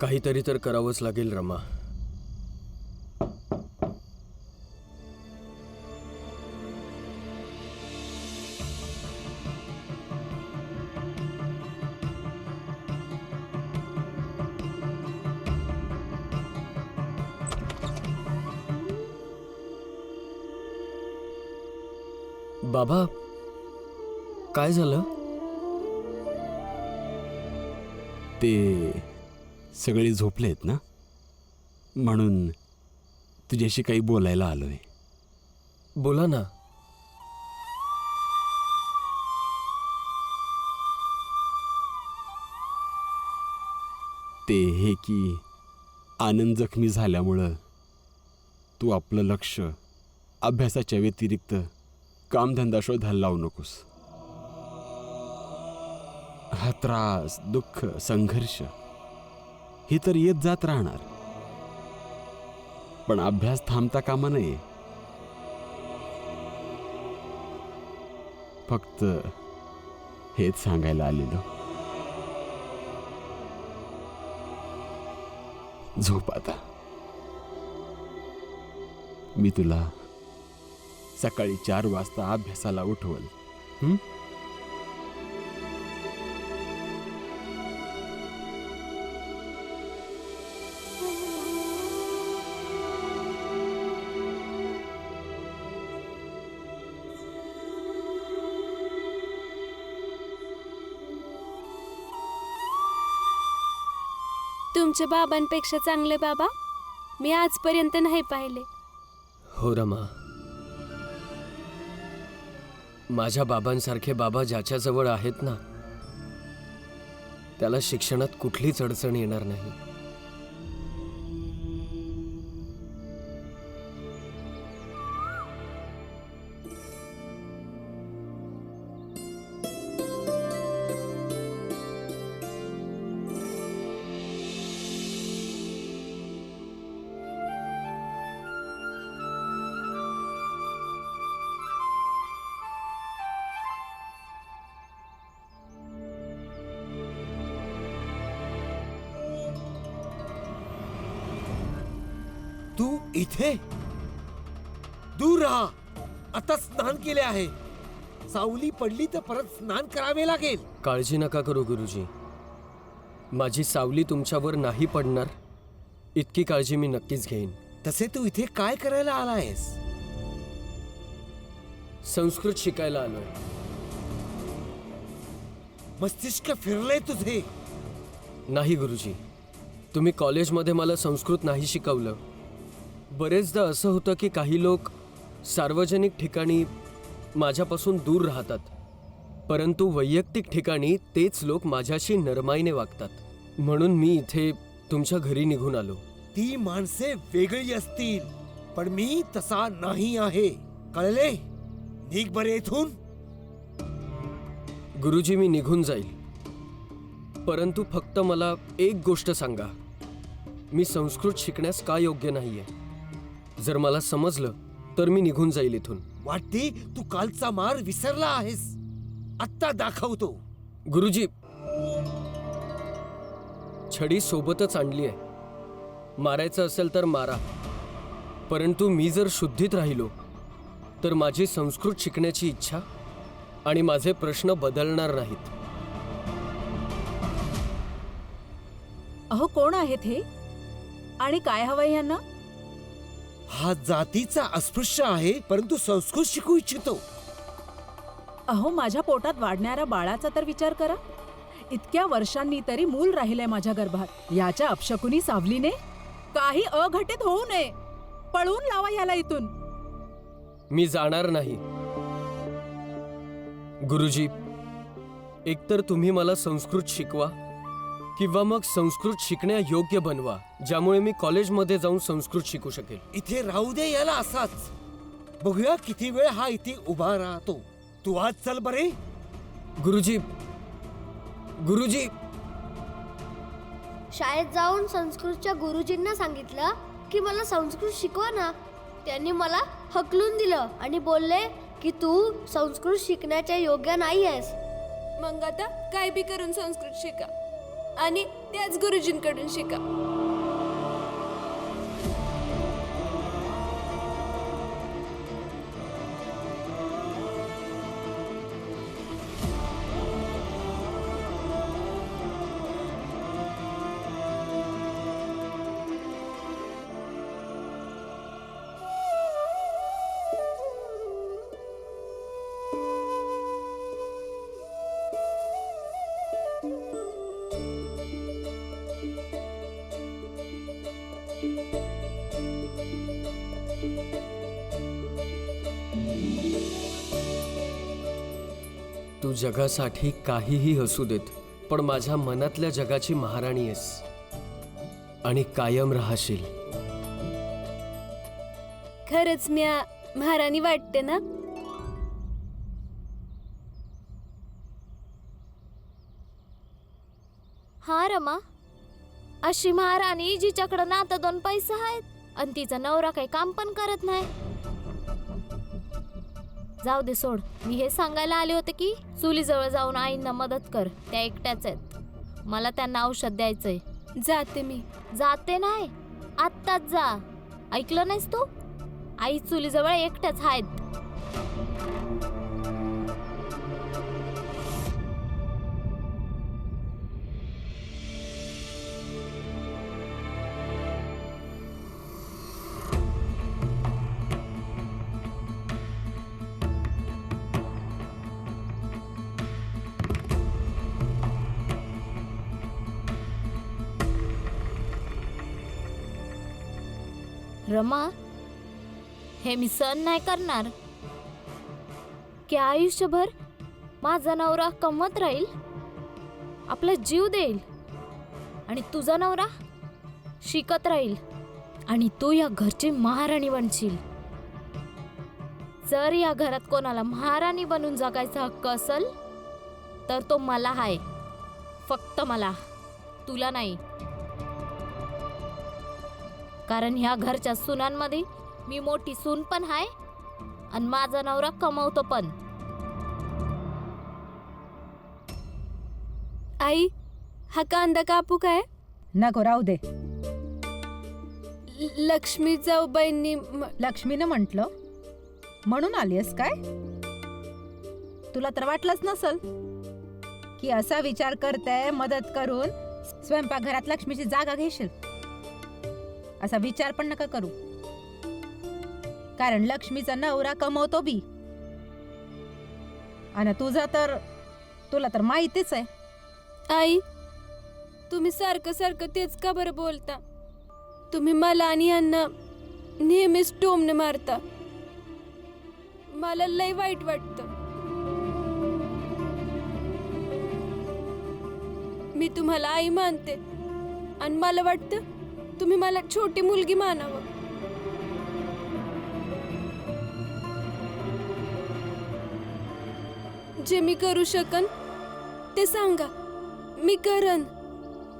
काहीतरी तर करावंच लागेल रमा. बाबा, काय झालं? ते सगळे झोपलेत ना, म्हणून तुझ्याशी काही बोलायला आलोय. बोला ना. ते हे की आनंद जखमी झाल्यामुळं तू आपलं लक्ष अभ्यासाच्या व्यतिरिक्त कामधंदा शोधायला लावू नकोस. हा त्रास, दुःख, संघर्ष हे तर येत जात राहणार, पण अभ्यास थांबता कामा नये. फक्त हेच सांगायला आलेलो. झोप आता. मी तुला सकाळी 4 वाजता अभ्यासाला उठवल. तुमच्या बाबांपेक्षा चांगले बाबा मी आजपर्यंत नाही पाहिले. हो रमा, माझ्या बाबांसारखे बाबा ज्याच्याजवळ आहेत ना, त्याला शिक्षणात कुठलीच अडचण येणार नाही. तू इथे? दूर राहा. आता स्नान केले आहे. सावली पडली तर परत स्नान करावे लागेल. काळजी नका करू गुरुजी, माझी सावली तुमच्यावर नाही पडणार इतकी काळजी मी नक्कीच घेईन. तसे तू इथे काय करायला आलायस? संस्कृत शिकायला आलोय. मस्तिष्क फिरले तुझे? नाही गुरुजी, तुम्ही कॉलेजमध्ये मला संस्कृत नाही शिकवलं. बरेचदा असं होतं की काही लोक सार्वजनिक ठिकाणी माझ्यापासून दूर राहतात, परंतु वैयक्तिक ठिकाणी तेच लोक माझ्याशी नरमाईने वागतात. म्हणून मी इथे तुमच्या घरी निघून आलो. ती माणसे वेगळी असतील, पण मी तसा नाही आहे. कळले? निघ बरे इथून. गुरुजी, मी निघून जाईल, परंतु फक्त मला एक गोष्ट सांगा, मी संस्कृत शिकण्यास का योग्य नाहीये? जर मला समजलं तर मी निघून जाईल इथून. वाटते तू कालचा मार विसरला आहेस. आत्ता दाखवतो. गुरुजी, छडी सोबतच आणली आहे. मारायचं असेल तर मारा, परंतु मी जर शुद्धीत राहिलो तर माझी संस्कृत शिकण्याची इच्छा आणि माझे प्रश्न बदलणार नाहीत. अहो, कोण आहेत हे आणि काय हवंय यांना? हा जातीचा अस्पृश्य आहे, परंतु संस्कृत शिकू इच्छितो. अहो, माझ्या पोटात वाढणाऱ्या बाळाचा तर विचार करा. इतक्या वर्षांनी तरी मूल राहिलंय माझ्या गर्भात. याच्या अपशकुनी सावलीने काही अघटित होऊ नये. पळवून लावा याला इथून. मी जाणार नाही. गुरुजी, एकतर तुम्ही मला संस्कृत शिकवा किंवा मग संस्कृत शिकण्यायोग्य बनवा, ज्यामुळे मी कॉलेजमध्ये जाऊन संस्कृत शिकू शकेल. इथे राहू दे याला असाच. बघूया किती वेळ हा इथे उभा राहतो. तू आज चल बरे. गुरुजी, गुरुजी, शाळेत जाऊन संस्कृतच्या गुरुजींना सांगितलं की मला संस्कृत शिकवा ना. त्यांनी मला हकलून दिलं आणि बोलले की तू संस्कृत शिकण्याच्या योग्य नाही आहेस. मग आता काय बी करून संस्कृत शिका. आणि त्याच गुरुजींकडून शिका. तू जगासाठी काहीही असू देत, पण माझ्या मनातल्या जगाची महाराणी आहेस आणि कायम राहशील. खरंच मी महाराणी वाटते ना? हा रमा, अशी महाराणी जिच्याकडं ना आता 2 पैसे आहेत आणि तिचा नवरा काही काम पण करत नाही. जाऊ दे, सोड. मी हे सांगायला आले होते की चुलीजवळ जाऊन आईंना मदत कर. त्या एकट्याच आहेत. मला त्यांना औषध द्यायचंय. जाते मी. जाते नाही, आत्ताच जा. ऐकलं नाहीस तू? आई चुलीजवळ एकट्याच आहेत. रमा, हे मी सहन नाही करणार की आयुष्यभर माझा नवरा कमवत राहील, आपला जीव देईल आणि तुझा नवरा शिकत राहील आणि तू या घरची महाराणी बनशील. जर या घरात कोणाला महाराणी बनून जगायचा हक्क असेल तर तो मला आहे, फक्त मला, तुला नाही. कारण ह्या घरच्या सुनांमध्ये मी मोठी सून पण आहे आणि माझा नवरा कमवतो पण. आई, हा कांदा कापू काय? नको, राहू दे. लक्ष्मी जाऊबाईंनी लक्ष्मीनं म्हटलं म्हणून आलीस काय? तुला तर वाटलंच नसल की असा विचार करते मदत करून स्वयंपाकघरात लक्ष्मीची जागा घेशील. असा विचार पण नका करू, कारण लक्ष्मीचा नवरा कमवतो बी आणि तुझा तर तुला तर माहितीच आहे. आई, तुम्ही सारखं सारखं तेच का बरं बोलता? तुम्ही मला आणि यांना नेहमीच टोमणे मारता. मला लय वाईट वाटतं. मी तुम्हाला आई मानते आणि मला वाटतं तुम्ही मला छोटी मुलगी मानावं. जे मी करू शकन ते सांगा, मी करन.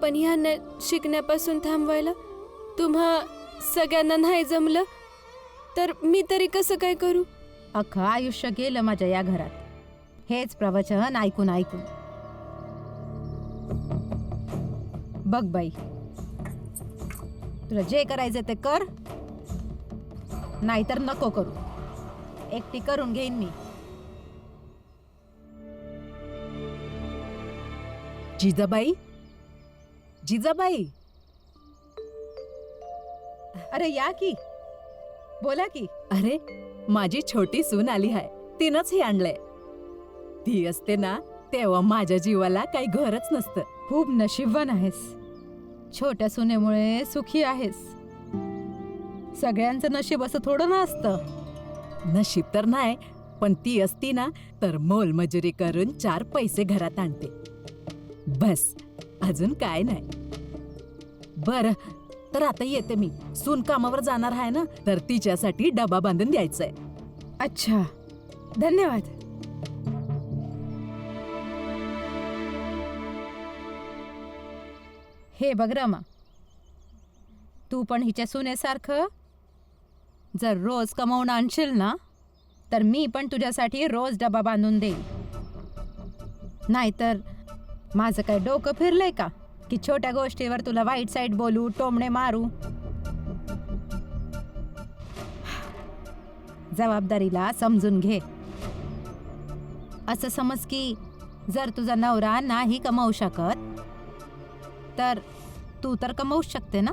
पण ह्यांना शिकण्यापासून थांबवायला तुम्हा सगळ्यांना नाही जमलं तर मी तरी कसं काय करू? अख्खं आयुष्य गेलं माझ्या या घरात हेच प्रवचन ऐकून ऐकून. बघ बाई, तुला जे करायचं ते कर, नाहीतर नको करू. एकटी करून घेईन मी. जिजाबाई, जिजाबाई, अरे या की, बोला की. अरे माझी छोटी सून आली आहे, तिनंच हे आणलंय. ती असते ना तेव्हा माझ्या जीवाला काही घरच नसतं. खूप नशीबवान आहेस, छोट्या सुनेमुळे सुखी आहेस. सगळ्यांचं नशीब असं थोडं ना असतं. नशीब तर नाही, पण ती असती ना तर मोलमजुरी करून 4 पैसे घरात आणते. बस, अजून काय नाही. बरं, तर आता येते मी. सून कामावर जाणार आहे ना, तर तिच्यासाठी डबा बांधून द्यायचाय. अच्छा, धन्यवाद. हे बघ रमा, तू पण हिच्या सुनेसारखं जर रोज कमावून आणशील ना तर मी पण तुझ्यासाठी रोज डबा बांधून देईन. नाहीतर माझं काय डोकं फिरलंय का की छोट्या गोष्टीवर तुला वाईट साईड बोलू, टोमणे मारू? जबाबदारीला समजून घे. असं समज की जर तुझा नवरा नाही कमावू शकत तर तू तर कमावू शकते ना.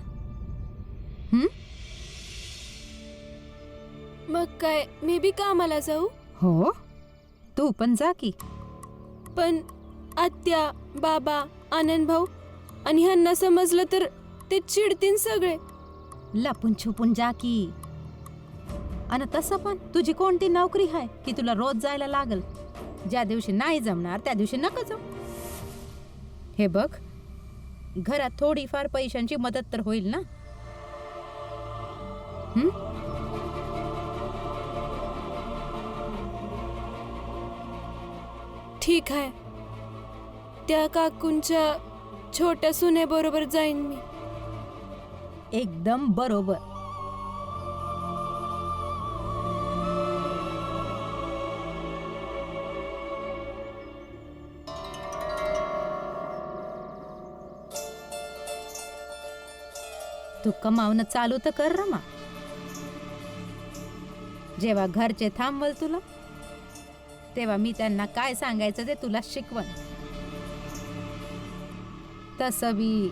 मग काय मी बी कामाला जाऊ? हो, तू पण जा की. पण आत्या, बाबा, आनंद भाऊ आणि ह्यांना समजलं तर ते चिडतील सगळे. लपून छुपून जा की. आणि तसं पण तुझी कोणती नोकरी आहे की तुला रोज जायला लागल? ज्या दिवशी नाही जमणार त्या दिवशी नका जाऊ. हे बघ, घरात थोडीफार पैशांची मदत तर होईल ना. ठीक आहे, त्या काकूंच्या छोट्या सुनेबरोबर जाईन मी. एकदम बरोबर. तू कमावणं चालू तर कर रमा. जेव्हा घरचे थांबवल तुला तेव्हा मी त्यांना काय सांगायचं ते तुला शिकवण. तसं बी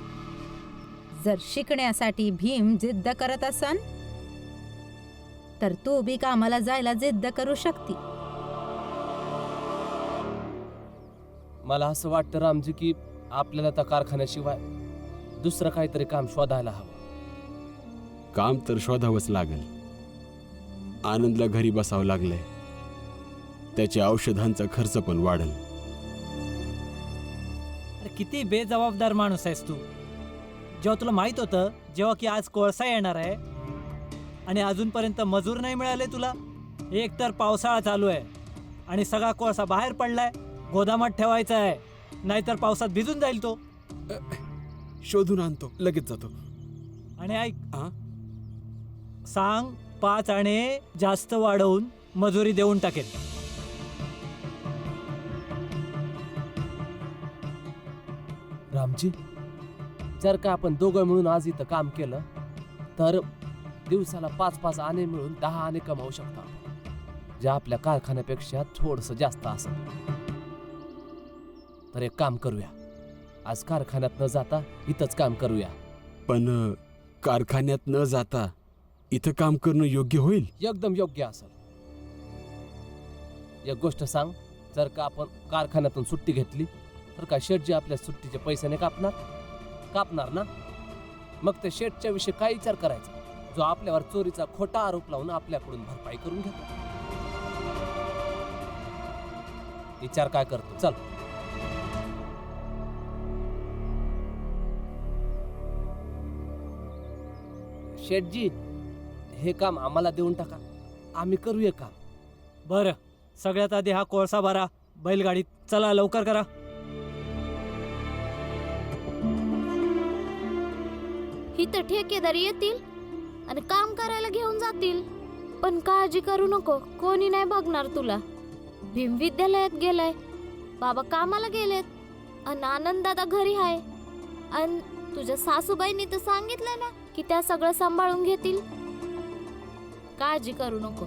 जर शिकण्यासाठी भीम जिद्द करत असन तर तू बी कामाला जायला जिद्द करू शकती. मला असं वाटतं रामजी की आपल्याला त्या कारखान्याशिवाय दुसरं काहीतरी काम शोधायला हवं. काम तर शोधावंच लागेल. आनंदला घरी बसावं लागलंय. त्याच्या औषधांचा खर्च पण वाढेल. अरे किती बेजबाबदार माणूस आहेस तू. जेव्हा तुला माहित होतं जेव्हा की आज कोळसा येणार आहे आणि अजूनपर्यंत मजूर नाही मिळाले तुला. एक तर पावसाळा चालू आहे आणि सगळा कोळसा बाहेर पडलाय, गोदामात ठेवायचा आहे, नाहीतर पावसात भिजून जाईल तो. शोधून आणतो, लगेच जातो. आणि ऐक, हा? सांग 5 आणे जास्त वाढवून मजुरी देऊन टाकेल. रामजी, जर का आपण दोघं मिळून आज इथं काम केलं तर दिवसाला 5-5 आणे मिळून 10 आणे कमावू शकतो आपण, जे आपल्या कारखान्यापेक्षा थोडस जास्त असत. तर एक काम करूया, आज कारखान्यात न जाता इथंच काम करूया. पण कारखान्यात न जाता इथं काम करणं योग्य होईल? एकदम योग्य असेल. एक गोष्ट सांग, जर का आपण कारखान्यातून सुट्टी घेतली तर काय शेठजी आपल्या सुट्टीचे पैसे नाही कापणार ना? मग त्या शेठच्या विषयी काय विचार करायचा जो आपल्यावर चोरीचा खोटा आरोप लावून आपल्याकडून भरपाई करून घेतो. विचार काय करतो, चल. शेठजी, हे काम आम्हाला देऊन टाका, आम्ही करूया काम. बरं, सगळ्यात आधी हा कोळसा भरा बैलगाडीत. चला लवकर करा. ही तर ठेकेदार येतील आणि काम करायला घेऊन जातील. पण काळजी करू नको, कोणी नाही बघणार तुला. भीम विद्यालयात गेलाय, बाबा कामाला गेलेत आणि आनंद दादा घरी आहे. आणि तुझ्या सासूबाईंनी तर सांगितलंय ना की त्या सगळं सांभाळून घेतील. काळजी करू नको.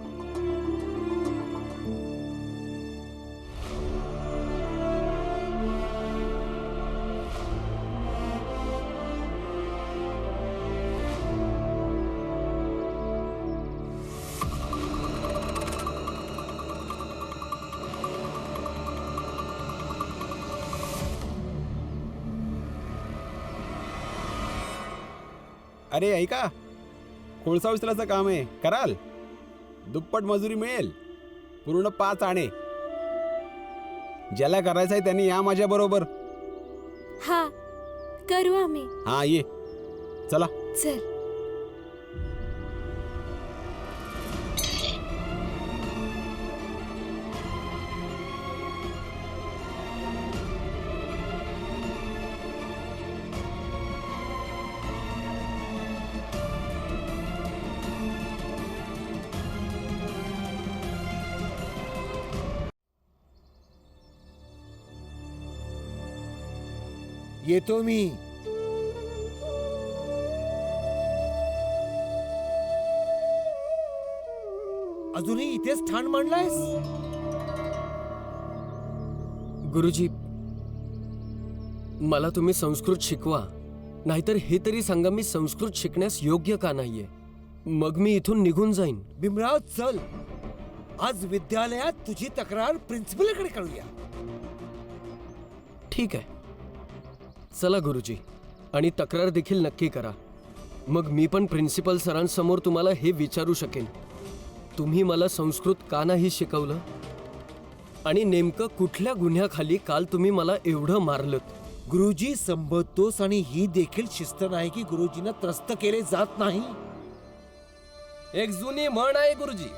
अरे ऐका, कोळसा उचलाचं काम आहे, कराल? दुप्पट मजुरी मिळेल, पूर्ण 5 आणे. ज्याला करायचं आहे त्यांनी या माझ्या बरोबर. हा, करू आम्ही. हा, ये, चला. चल. येतो मी. अजूनही इथेच ठाण मांडलायस? गुरुजी, मला तुम्ही संस्कृत शिकवा, नाहीतर हे तरी सांगा मी संस्कृत शिकण्यास योग्य का नाहीये. मग मी इथून निघून जाईन. भीमराव, चल आज विद्यालयात तुझी तक्रार प्रिन्सिपलकडे करूया. ठीक आहे, चला गुरुजी, आणि तक्रार देखील नक्की करा. मग मी पण प्रिन्सिपल सरांसमोर तुम्हाला हे विचारू शकेन, तुम्ही मला संस्कृत का नाही शिकवलं आणि नेमकं कुठल्या गुन्ह्याखाली काल तुम्ही मला एवढं मारलं. गुरुजी संबोधतोस आणि ही देखील शिस्त नाही की गुरुजींना त्रस्त केले जात नाही. एक जुनी म्हण आहे गुरुजी,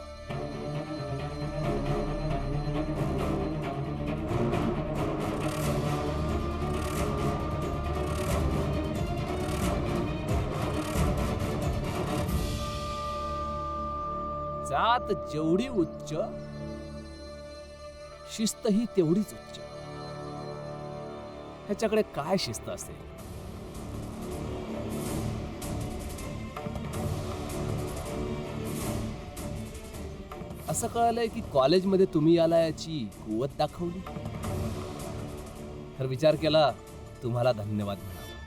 जात जेवढी उच्च, शिस्त ही तेवढीच उच्च. ह्याच्याकडे काय शिस्त असेल? असं कळलंय की कॉलेजमध्ये तुम्ही याला याची कुवत दाखवली, तर विचार केला तुम्हाला धन्यवाद म्हणावा.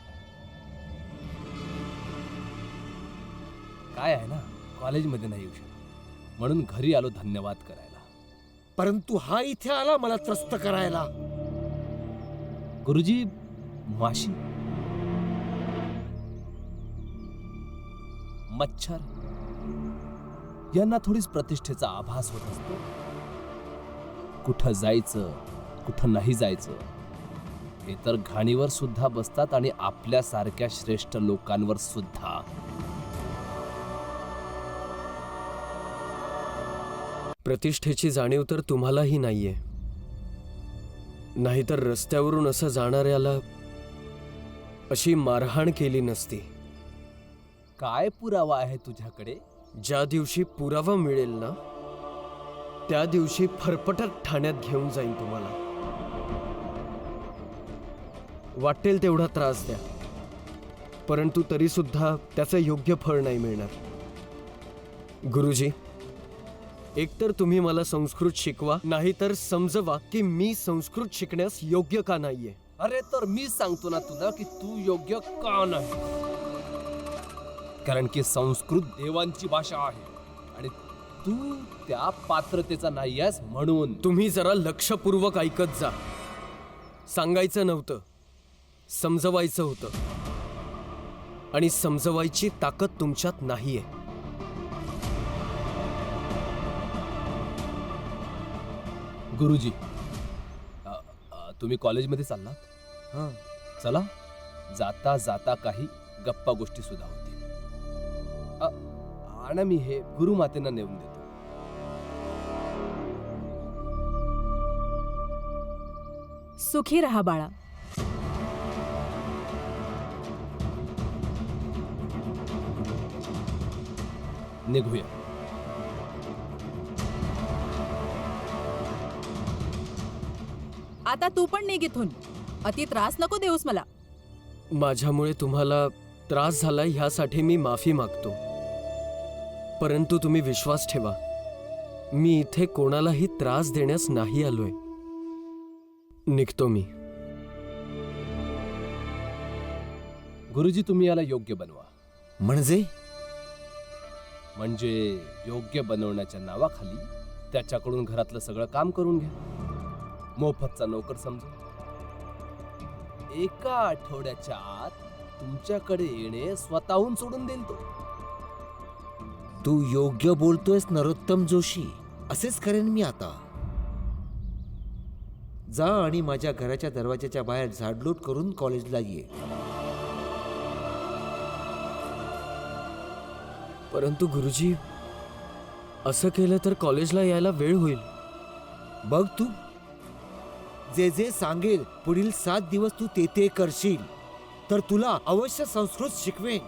काय आहे ना, कॉलेजमध्ये नाही येऊ शकत म्हणून घरी आलो धन्यवाद करायला. परंतु हा इथे आला मला त्रस्त करायला. गुरुजी, माशी, मच्छर यांना थोडीच प्रतिष्ठेचा आभास होत असतो. कुठं जायचं, कुठं नाही जायचं हे तर घाणीवर सुद्धा बसतात, आणि आपल्यासारख्या श्रेष्ठ लोकांवर सुद्धा. प्रतिष्ठेची जाणीव तर तुम्हालाही नाहीये, नाहीतर रस्त्यावरून असं जाणाऱ्याला अशी मारहाण केली नसती. काय पुरावा आहे तुझ्याकडे? ज्या दिवशी पुरावा मिळेल ना, त्या दिवशी फरफटत ठाण्यात घेऊन जाईन तुम्हाला. वाटेल तेवढा त्रास द्या, परंतु तरी सुद्धा त्याचं योग्य फळ नाही मिळणार. गुरुजी, एकतर तुम्ही मला संस्कृत शिकवा, नाहीतर समजवा की मी संस्कृत शिकण्यास योग्य का नाहीये. अरे तर मी सांगतो ना तुला की तू योग्य का नाही. कारण की संस्कृत देवांची भाषा आहे आणि तू त्या पात्रतेचा नाही आहेस म्हणून. तुम्ही जरा लक्षपूर्वक ऐकत जा. सांगायचं नव्हतं, समजवायचं होतं, आणि समजवायची ताकद तुमच्यात नाहीये. गुरुजी, तुम्ही कॉलेजमध्ये चाललात? हां, चला, जाता जाता काही गप्पा गोष्टी सुद्धा होतील. आणि मी हे गुरुमातेंना नेऊन देतो. सुखी रहा बाळा. निघूया. आता तू पण निघ इथून. अति त्रास नको देऊस मला. माझ्यामुळे तुम्हाला त्रास झाला ह्यासाठी मी माफी मागतो, परंतु तुम्ही विश्वास ठेवा, मी इथे कोणालाही त्रास देण्यास नाही आलोय. निघतो मी. गुरुजी, तुम्ही याला योग्य बनवा. म्हणजे योग्य बनवण्याच्या नावाखाली त्याच्याकडून घरातलं सगळं काम करून घ्या. मोफतचा नोकर समजू. एका आठवड्याच्या आत तुमच्याकडे येणे स्वतःहून सोडून देईल तो. तू योग्य बोलतोयस नरोत्तम जोशी. असेच करेन मी आता. जा आणि माझ्या घराच्या दरवाजाच्या बाहेर झाडलोट करून कॉलेजला ये. परंतु गुरुजी, असं केलं तर कॉलेजला यायला वेळ होईल. बघ, तू जे जे सांगेल पुढील 7 दिवस तू ते करशील तर तुला अवश्य संस्कृत शिकवेन.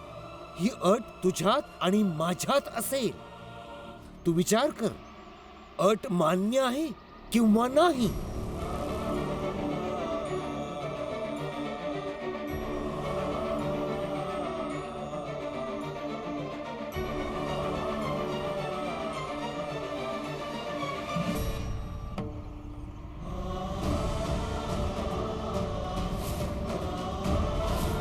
ही अट तुझ्यात आणि माझ्यात असेल. तू विचार कर, अट मान्य आहे किंवा नाही.